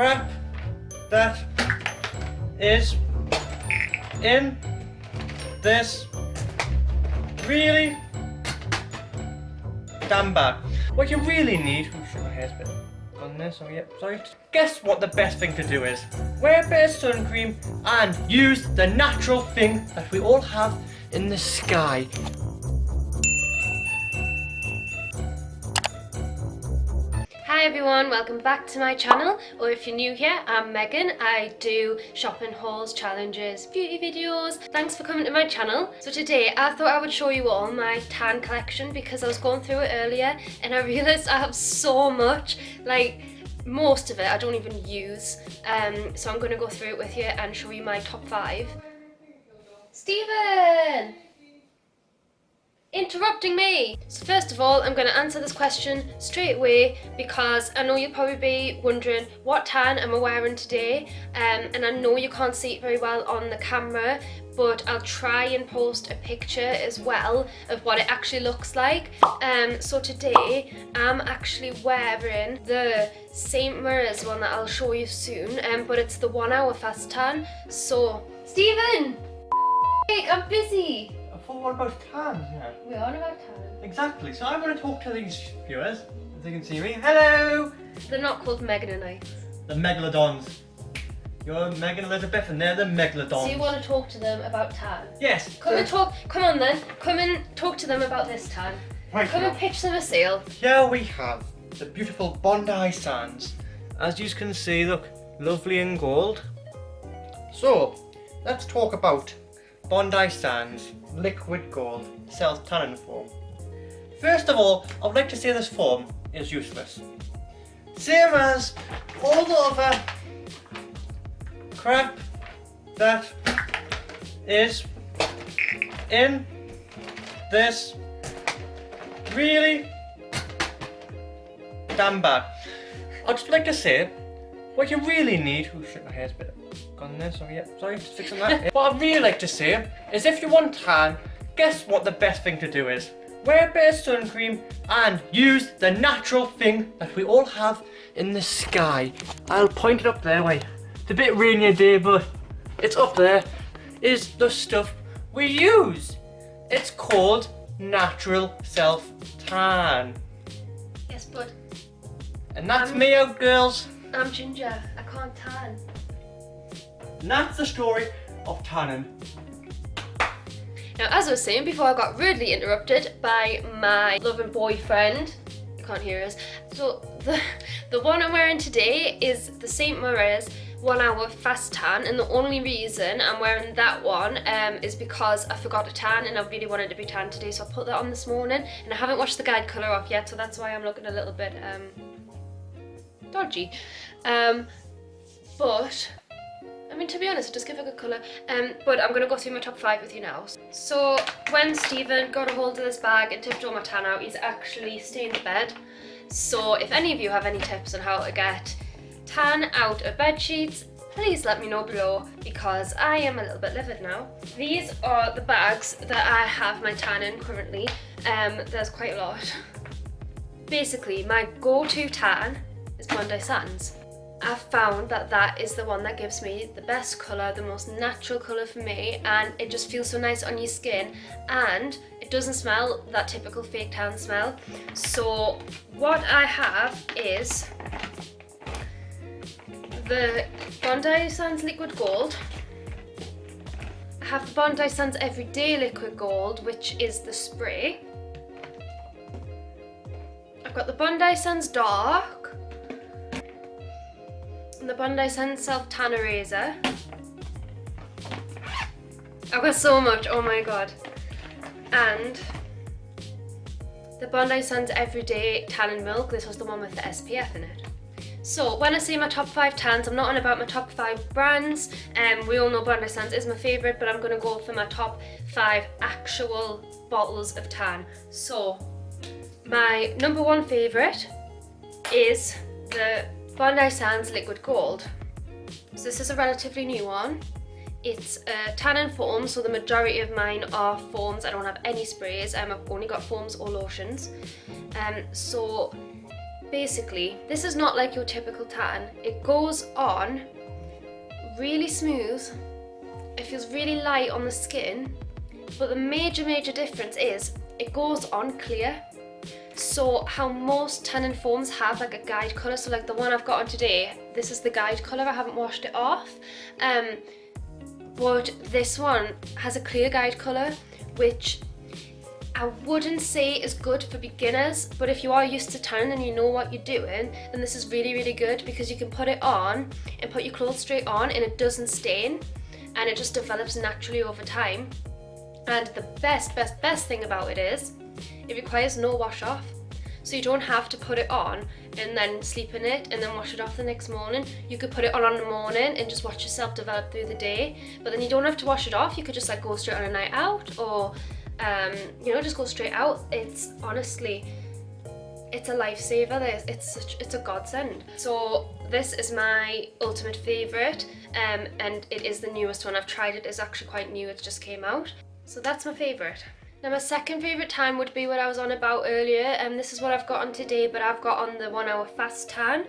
crap that is in this really damn bad. What you really need, oh shit, my hair's a bit on this, oh yeah, sorry. Guess what the best thing to do is? Wear a bit of sun cream and use the natural thing that we all have in the sky. Hi everyone, welcome back to my channel, or if you're new here, I'm Megan. I do shopping hauls, challenges, beauty videos. Thanks for coming to my channel. So today I thought I would show you all my tan collection because I was going through it earlier and I realised I have so much, like most of it I don't even use. So I'm going to go through it with you and show you my top 5. Stephen! Interrupting me! So first of all, I'm going to answer this question straight away because I know you'll probably be wondering what tan am I wearing today, and I know you can't see it very well on the camera, but I'll try and post a picture as well of what it actually looks like. So today I'm actually wearing the St. Moriz one that I'll show you soon, but it's the 1 hour fast tan. So, Stephen! I'm busy! What about tans? Yeah. We're on about tan. Exactly. So I'm going to talk to these viewers, as you can see me. Hello! They're not called Meganonites. The Megalodons. You're Megan Elizabeth and they're the Megalodons. So you want to talk to them about tan? Yes. Come on then. Come and talk to them about this tan. Right. Come and pitch them a sale. Here we have the beautiful Bondi Sands. As you can see, look, lovely in gold. So, let's talk about Bondi Sands liquid gold self-tanning foam. First of all, I would like to say this foam is useless. Same as all the other crap that is in this really damn bad. I'd just like to say, what you really need, oh shit, my hair's a bit on there, so yeah, sorry, just fixing that. What I'd really like to say is if you want tan, guess what the best thing to do is? Wear a bit of sun cream and use the natural thing that we all have in the sky. I'll point it up there, wait. It's a bit rainy day, but it's up there. Is the stuff we use. It's called natural self-tan. Yes, but And that's me out, girls. I'm ginger. I can't tan. And that's the story of tanning. Now, as I was saying before, I got rudely interrupted by my loving boyfriend. You can't hear us. So the one I'm wearing today is the St. Moriz 1 hour fast tan, and the only reason I'm wearing that one is because I forgot to tan and I really wanted to be tan today, so I put that on this morning and I haven't washed the guide colour off yet, so that's why I'm looking a little bit dodgy. But I mean, to be honest, it does give a good colour. But I'm going to go through my top 5 with you now. So when Stephen got a hold of this bag and tipped all my tan out, he's actually stained the bed. So if any of you have any tips on how to get tan out of bed sheets, please let me know below because I am a little bit livid now. These are the bags that I have my tan in currently. There's quite a lot. Basically, my go-to tan is Bondi Sands. I've found that that is the one that gives me the best colour, the most natural colour for me, and it just feels so nice on your skin and it doesn't smell that typical fake tan smell. So what I have is the Bondi Sands Liquid Gold. I have the Bondi Sands Everyday Liquid Gold, which is the spray. I've got the Bondi Sands Dark. And the Bondi Sands Self Tan Eraser. I've got so much, oh my god. And the Bondi Sands Everyday Tan and Milk. This was the one with the SPF in it. So when I say my top 5 tans, I'm not on about my top 5 brands. We all know Bondi Sands is my favourite, but I'm going to go for my top 5 actual bottles of tan. So my number 1 favourite is the Bondi Sands Liquid Gold. So this is a relatively new one. It's a tannin foam, so the majority of mine are foams. I don't have any sprays. I've only got foams or lotions. So basically, this is not like your typical tan. It goes on really smooth. It feels really light on the skin, but the major difference is it goes on clear. So how most tanning foams have like a guide colour, so like the one I've got on today, this is the guide colour, I haven't washed it off. But this one has a clear guide colour, which I wouldn't say is good for beginners, but if you are used to tanning and you know what you're doing, then this is really good, because you can put it on and put your clothes straight on and it doesn't stain, and it just develops naturally over time. And the best thing about it is it requires no wash off, so you don't have to put it on and then sleep in it and then wash it off the next morning. You could put it on the morning and just watch yourself develop through the day, but then you don't have to wash it off. You could just like go straight on a night out, or you know, just go straight out. It's honestly, it's a lifesaver. It's a godsend. So this is my ultimate favourite, and it is the newest one. I've tried it. It's actually quite new. It just came out. So that's my favourite. Now my second favourite tan would be what I was on about earlier, and this is what I've got on today, but I've got on the 1 hour fast tan.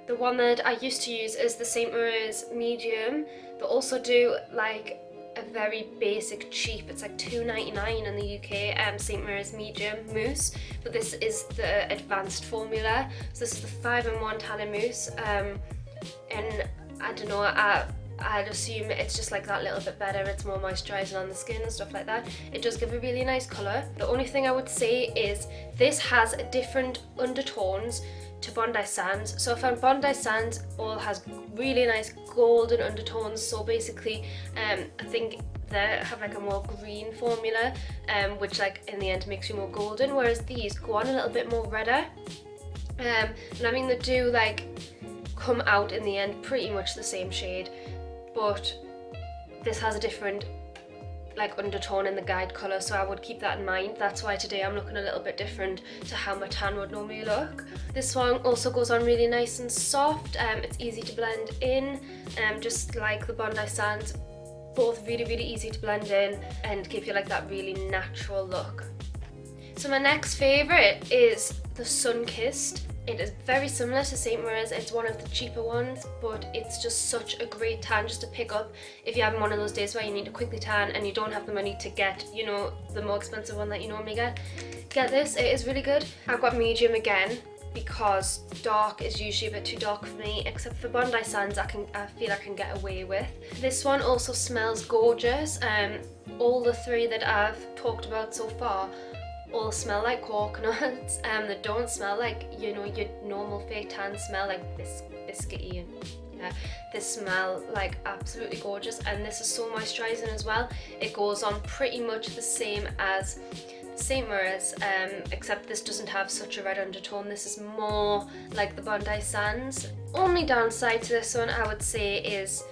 The one that I used to use is the St. Moriz medium. They also do like a very basic cheap, it's like £2.99 in the UK, St. Moriz medium mousse, but this is the advanced formula. So this is the 5-in-1 tanning mousse, and I don't know, I'd assume it's just like that little bit better. It's more moisturising on the skin and stuff like that. It does give a really nice colour. The only thing I would say is this has different undertones to Bondi Sands. So I found Bondi Sands all has really nice golden undertones. So basically, I think they have like a more green formula, which like in the end makes you more golden. Whereas these go on a little bit more redder. And I mean they do like come out in the end pretty much the same shade, but this has a different like undertone in the guide colour, so I would keep that in mind. That's why today I'm looking a little bit different to how my tan would normally look. This one also goes on really nice and soft. It's easy to blend in, just like the Bondi Sands. Both really easy to blend in and give you like that really natural look. So my next favourite is the Sunkissed. It is very similar to St. Moriz. It's one of the cheaper ones, but it's just such a great tan just to pick up if you're having one of those days where you need to quickly tan and you don't have the money to get, you know, the more expensive one that you normally get. Get this, it is really good. I've got medium again because dark is usually a bit too dark for me, except for Bondi Sands I feel I can get away with. This one also smells gorgeous. All the three that I've talked about so far all smell like coconuts, they don't smell like, you know, your normal fake tan smell like biscuity, and yeah, they smell like absolutely gorgeous. And this is so moisturising as well. It goes on pretty much the same as St. Moriz, except this doesn't have such a red undertone. This is more like the Bondi Sands. Only downside to this one I would say is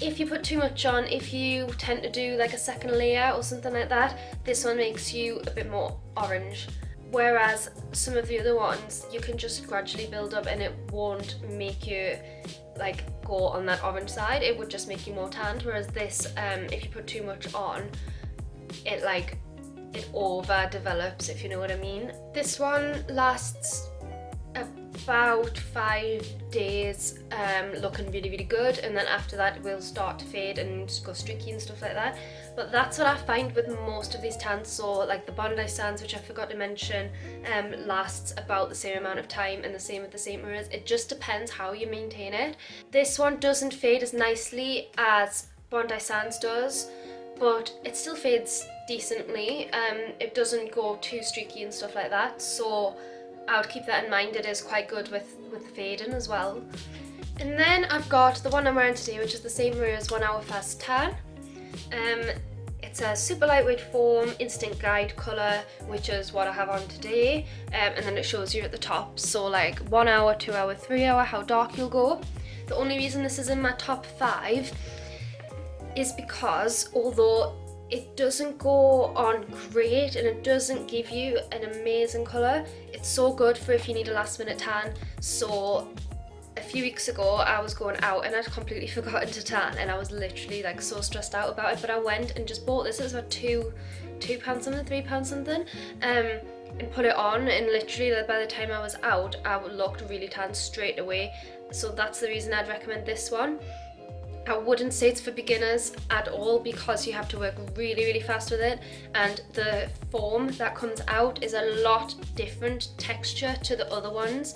if you put too much on, if you tend to do like a second layer or something like that, this one makes you a bit more orange. Whereas some of the other ones, you can just gradually build up and it won't make you like go on that orange side. It would just make you more tanned. Whereas this, if you put too much on, it over develops, if you know what I mean. This one lasts about 5 days, looking really good, and then after that it will start to fade and just go streaky and stuff like that. But that's what I find with most of these tans. So like the Bondi Sands, which I forgot to mention, lasts about the same amount of time, and the same with the St. Moriz. It just depends how you maintain it. This one doesn't fade as nicely as Bondi Sands does, but it still fades decently. It doesn't go too streaky and stuff like that, so I would keep that in mind. It is quite good with fading as well. And then I've got the one I'm wearing today, which is the St. Moriz 1 hour fast tan. It's a super lightweight foam, instant guide colour, which is what I have on today. And then it shows you at the top, so like 1 hour, 2 hour, 3 hour, how dark you'll go. The only reason this is in my top 5 is because although it doesn't go on great and it doesn't give you an amazing colour, it's so good for if you need a last minute tan. So a few weeks ago I was going out and I'd completely forgotten to tan, and I was literally like so stressed out about it, but I went and just bought this. It was about £2 something, £3 something, and put it on, and literally by the time I was out, I looked really tan straight away. So that's the reason I'd recommend this one. I wouldn't say it's for beginners at all, because you have to work really, really fast with it, and the foam that comes out is a lot different texture to the other ones.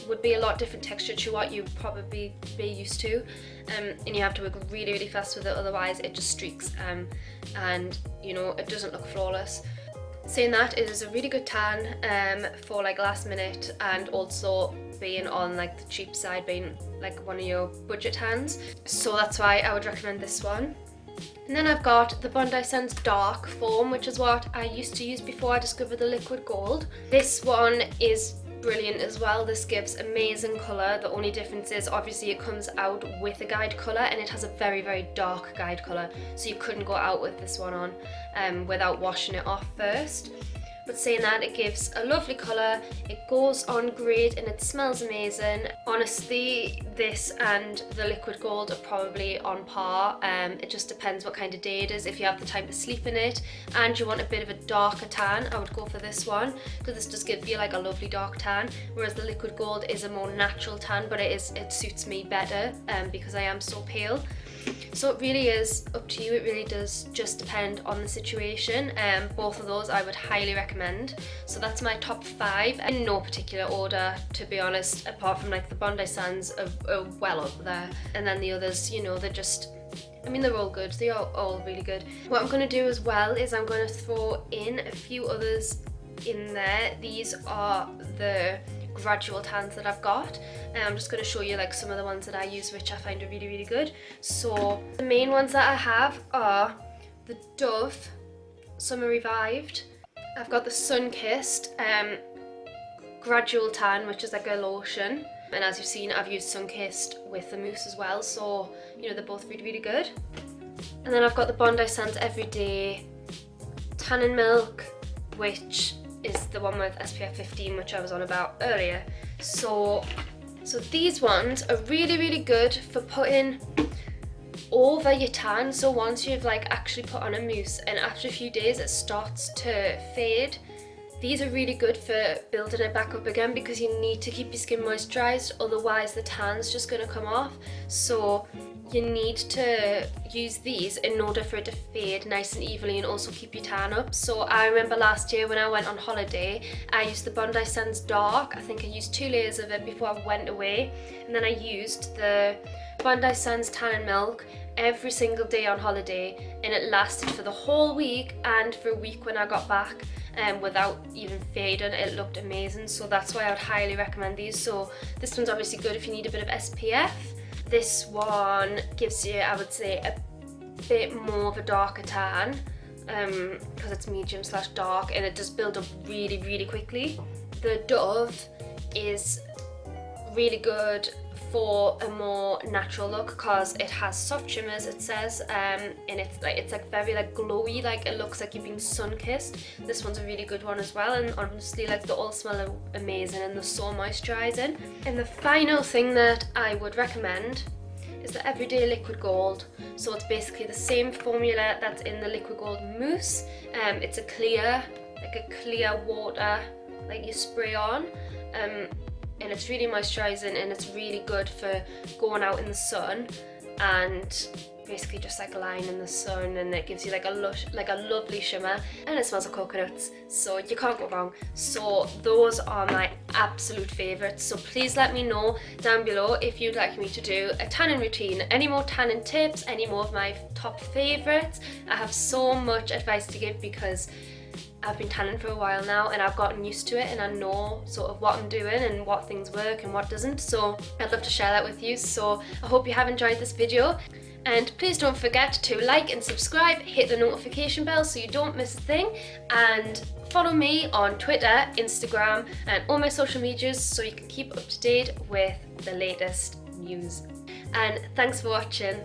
Would be a lot different texture to what you probably be used to, and you have to work really, really fast with it, otherwise it just streaks, and you know, it doesn't look flawless. Saying that, it is a really good tan for like last minute, and also being on like the cheap side, being like one of your budget tans. So that's why I would recommend this one. And then I've got the Bondi Sands Dark Foam, which is what I used to use before I discovered the liquid gold. This one is brilliant as well. This gives amazing colour. The only difference is obviously it comes out with a guide colour, and it has a very, very dark guide colour, so you couldn't go out with this one on without washing it off first. But saying that, it gives a lovely colour, it goes on great, and it smells amazing. Honestly, this and the liquid gold are probably on par. It just depends what kind of day it is. If you have the time to sleep in it and you want a bit of a darker tan, I would go for this one, because this does give you like a lovely dark tan, whereas the liquid gold is a more natural tan, but it suits me better because I am so pale. So it really is up to you. It really does just depend on the situation. Both of those I would highly recommend. So that's my top 5 in no particular order, to be honest, apart from like the Bondi Sands are well up there, and then the others, you know, they're just, I mean, they're all good. They are all really good. What I'm going to do as well is I'm going to throw in a few others in there. These are the Gradual tans that I've got, and I'm just going to show you like some of the ones that I use, which I find are really, really good. So the main ones that I have are the Dove Summer Revived. I've got the Sunkissed Gradual tan, which is like a lotion, and as you've seen, I've used Sunkissed with the mousse as well, so you know, they're both really, really good. And then I've got the Bondi Sands Everyday Tan and Milk, which is the one with SPF 15, which I was on about earlier. So these ones are really, really good for putting over your tan. So once you've like actually put on a mousse and after a few days it starts to fade, these are really good for building it back up again, because you need to keep your skin moisturized, otherwise the tan's just going to come off. So you need to use these in order for it to fade nice and evenly and also keep your tan up. So I remember last year when I went on holiday, I used the Bondi Sands Dark. I think I used 2 layers of it before I went away, and then I used the Bondi Sands Tan and Milk every single day on holiday, and it lasted for the whole week and for a week when I got back, without even fading. It looked amazing, so that's why I would highly recommend these. So this one's obviously good if you need a bit of SPF. This one gives you, I would say, a bit more of a darker tan, because it's medium/dark, and it does build up really, really quickly. The Dove is really good for a more natural look, because it has soft shimmers, it says, and it's like very like glowy, like it looks like you've been sun-kissed. This one's a really good one as well, and honestly, like, they all smell amazing and they're so moisturizing. And the final thing that I would recommend is the Everyday Liquid Gold. So it's basically the same formula that's in the Liquid Gold mousse. It's a clear water, like you spray on, and it's really moisturizing, and it's really good for going out in the sun and basically just like lying in the sun, and it gives you like a lovely shimmer, and it smells of coconuts, so you can't go wrong. So those are my absolute favorites. So please let me know down below if you'd like me to do a tanning routine, any more tanning tips, any more of my top favorites. I have so much advice to give, because I've been tanning for a while now, and I've gotten used to it, and I know sort of what I'm doing and what things work and what doesn't. So I'd love to share that with you. So I hope you have enjoyed this video, and please don't forget to like and subscribe, hit the notification bell so you don't miss a thing, and follow me on Twitter, Instagram, and all my social medias so you can keep up to date with the latest news. And thanks for watching.